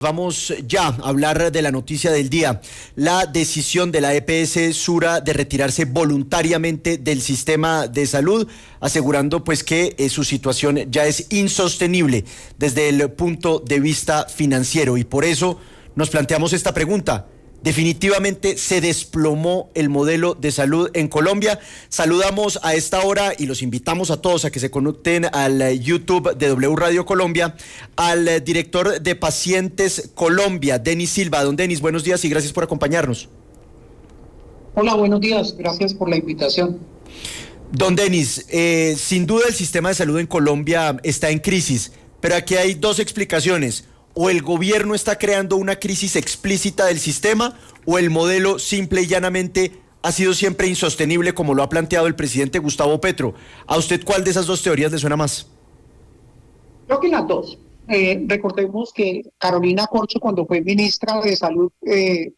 Vamos ya a hablar de la noticia del día, la decisión de la EPS Sura de retirarse voluntariamente del sistema de salud, asegurando pues que su situación ya es insostenible desde el punto de vista financiero, y por eso nos planteamos esta pregunta. Definitivamente se desplomó el modelo de salud en Colombia. Saludamos a esta hora y los invitamos a todos a que se conecten al YouTube de W Radio Colombia al director de Pacientes Colombia, Denis Silva. Don Denis, buenos días y gracias por acompañarnos. Hola, buenos días. Gracias por la invitación. Don Denis, sin duda el sistema de salud en Colombia está en crisis, pero aquí hay dos explicaciones. O el gobierno está creando una crisis explícita del sistema, o el modelo simple y llanamente ha sido siempre insostenible, como lo ha planteado el presidente Gustavo Petro. ¿A usted cuál de esas dos teorías le suena más? Creo que las dos. Recordemos que Carolina Corcho, cuando fue ministra de Salud,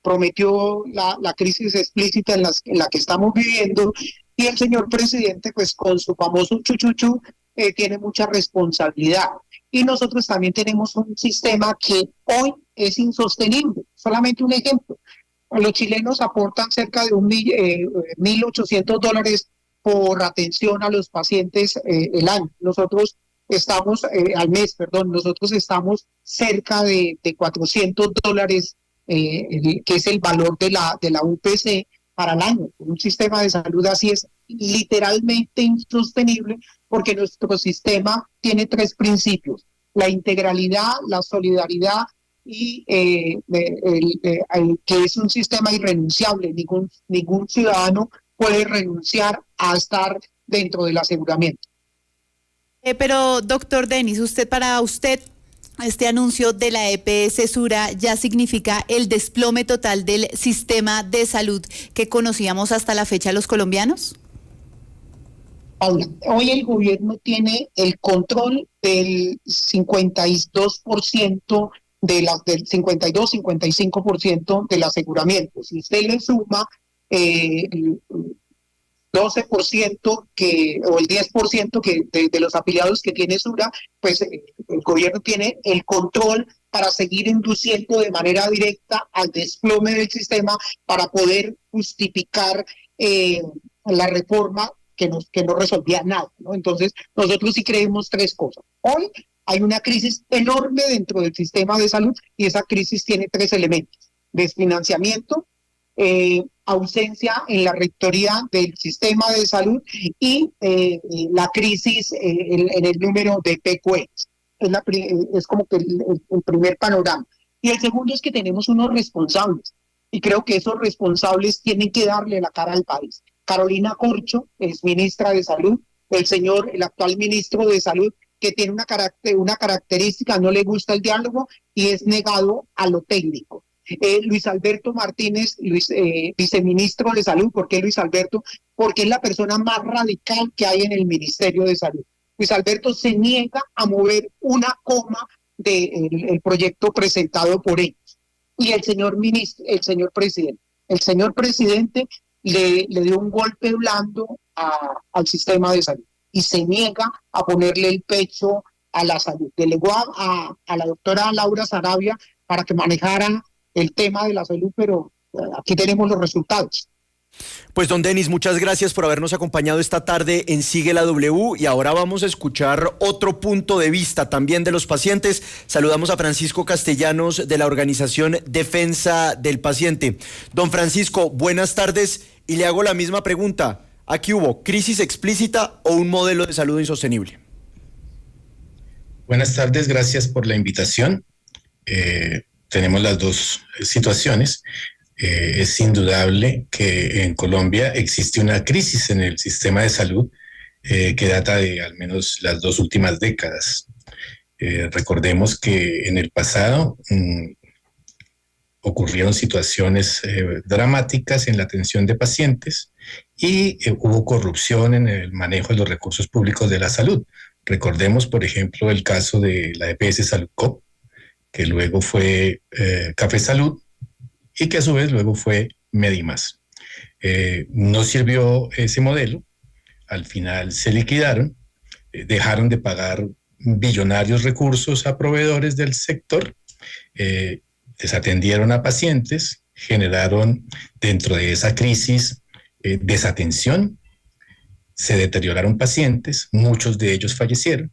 prometió la crisis explícita en la que estamos viviendo, y el señor presidente, pues con su famoso chuchuchu, tiene mucha responsabilidad. Y nosotros también tenemos un sistema que hoy es insostenible. Solamente un ejemplo. Los chilenos aportan cerca de $1.800 por atención a los pacientes el año. Nosotros estamos, al mes, perdón, nosotros estamos cerca de $400, que es el valor de la UPC para el año. Un sistema de salud así es literalmente insostenible, porque nuestro sistema tiene tres principios: la integralidad, la solidaridad y que es un sistema irrenunciable. Ningún ciudadano puede renunciar a estar dentro del aseguramiento. Pero, doctor Denis, para usted, este anuncio de la EPS Sura ya significa el desplome total del sistema de salud que conocíamos hasta la fecha los colombianos. Paula, hoy el gobierno tiene el control del 52% del 52-55% del aseguramiento. Si usted le suma el 12% o el 10% de los afiliados que tiene Sura, pues el gobierno tiene el control para seguir induciendo de manera directa al desplome del sistema, para poder justificar la reforma que no resolvía nada, ¿no? Entonces, nosotros sí creemos tres cosas. Hoy hay una crisis enorme dentro del sistema de salud, y esa crisis tiene tres elementos: desfinanciamiento, ausencia en la rectoría del sistema de salud y la crisis en el número de PQEs. Es como que el primer panorama. Y el segundo es que tenemos unos responsables, y creo que esos responsables tienen que darle la cara al país. Carolina Corcho es ministra de Salud, el actual ministro de Salud, que tiene una característica: no le gusta el diálogo y es negado a lo técnico. Luis Alberto Martínez, viceministro de Salud. ¿Por qué Luis Alberto? Porque es la persona más radical que hay en el Ministerio de Salud. Luis Alberto se niega a mover una coma del proyecto presentado por ellos. Y el señor presidente le dio un golpe blando al sistema de salud y se niega a ponerle el pecho a la salud. Delegó a la doctora Laura Sarabia para que manejara el tema de la salud, pero aquí tenemos los resultados. Pues don Denis, muchas gracias por habernos acompañado esta tarde en Sigue la W, y ahora vamos a escuchar otro punto de vista también de los pacientes. Saludamos a Francisco Castellanos de la organización Defensa del Paciente. Don Francisco, buenas tardes, y le hago la misma pregunta. ¿Aquí hubo crisis explícita o un modelo de salud insostenible? Buenas tardes, gracias por la invitación. Tenemos las dos situaciones. Es indudable que en Colombia existe una crisis en el sistema de salud que data de al menos las dos últimas décadas. Recordemos que en el pasado ocurrieron situaciones dramáticas en la atención de pacientes y hubo corrupción en el manejo de los recursos públicos de la salud. Recordemos, por ejemplo, el caso de la EPS Saludcop, que luego fue Café Salud, y que a su vez luego fue Medimás. No sirvió ese modelo, al final se liquidaron, dejaron de pagar billonarios recursos a proveedores del sector desatendieron a pacientes, generaron dentro de esa crisis desatención, se deterioraron pacientes, muchos de ellos fallecieron.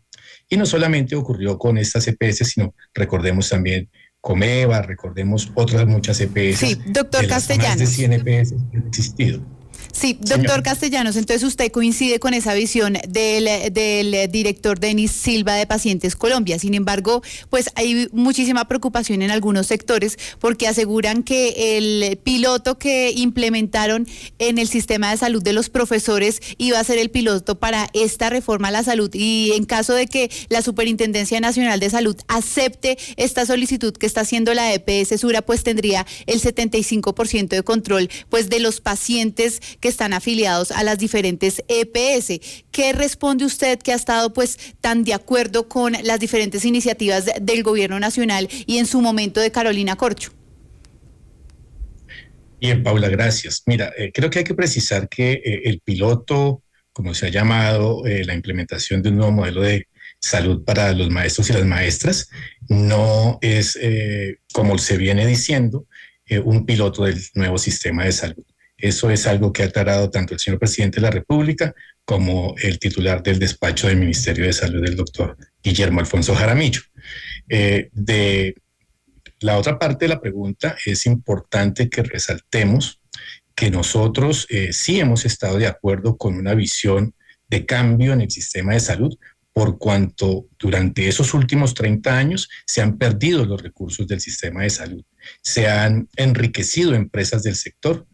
Y no solamente ocurrió con estas EPS, sino recordemos también Comeva, recordemos otras muchas EPS. Sí, doctor de las Castellanos. más de 100 EPS que han existido. Sí, doctor Señor. Castellanos, entonces usted coincide con esa visión del director Denis Silva de Pacientes Colombia. Sin embargo, pues hay muchísima preocupación en algunos sectores porque aseguran que el piloto que implementaron en el sistema de salud de los profesores iba a ser el piloto para esta reforma a la salud, y en caso de que la Superintendencia Nacional de Salud acepte esta solicitud que está haciendo la EPS Sura, pues tendría el 75% de control pues de los pacientes que están afiliados a las diferentes EPS. ¿Qué responde usted, que ha estado pues tan de acuerdo con las diferentes iniciativas del gobierno nacional y en su momento de Carolina Corcho? Bien, Paula, gracias. Mira, creo que hay que precisar que el piloto, como se ha llamado, la implementación de un nuevo modelo de salud para los maestros y las maestras, no es, como se viene diciendo, un piloto del nuevo sistema de salud. Eso es algo que ha aclarado tanto el señor presidente de la República como el titular del despacho del Ministerio de Salud, el doctor Guillermo Alfonso Jaramillo. De la otra parte de la pregunta, es importante que resaltemos que nosotros sí hemos estado de acuerdo con una visión de cambio en el sistema de salud, por cuanto durante esos últimos 30 años se han perdido los recursos del sistema de salud, se han enriquecido empresas del sector,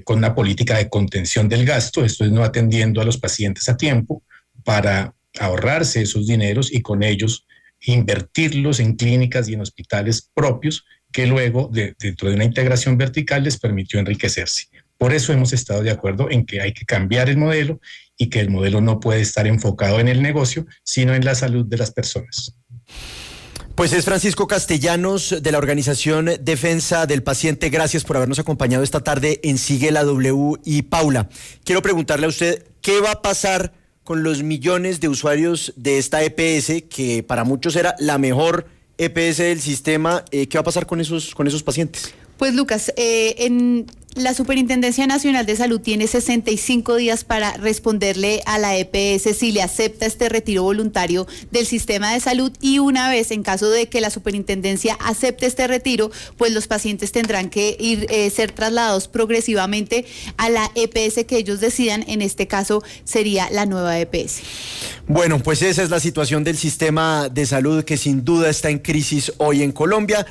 con una política de contención del gasto, esto es no atendiendo a los pacientes a tiempo para ahorrarse esos dineros y con ellos invertirlos en clínicas y en hospitales propios que luego, dentro de una integración vertical, les permitió enriquecerse. Por eso hemos estado de acuerdo en que hay que cambiar el modelo y que el modelo no puede estar enfocado en el negocio, sino en la salud de las personas. Pues es Francisco Castellanos, de la organización Defensa del Paciente. Gracias por habernos acompañado esta tarde en Sigue la W. Y Paula, quiero preguntarle a usted, ¿qué va a pasar con los millones de usuarios de esta EPS, que para muchos era la mejor EPS del sistema? ¿Qué va a pasar con esos pacientes? Pues Lucas, en la Superintendencia Nacional de Salud tiene 65 días para responderle a la EPS si le acepta este retiro voluntario del sistema de salud, y una vez, en caso de que la Superintendencia acepte este retiro, pues los pacientes tendrán que ser trasladados progresivamente a la EPS que ellos decidan. En este caso sería la nueva EPS. Bueno, pues esa es la situación del sistema de salud, que sin duda está en crisis hoy en Colombia.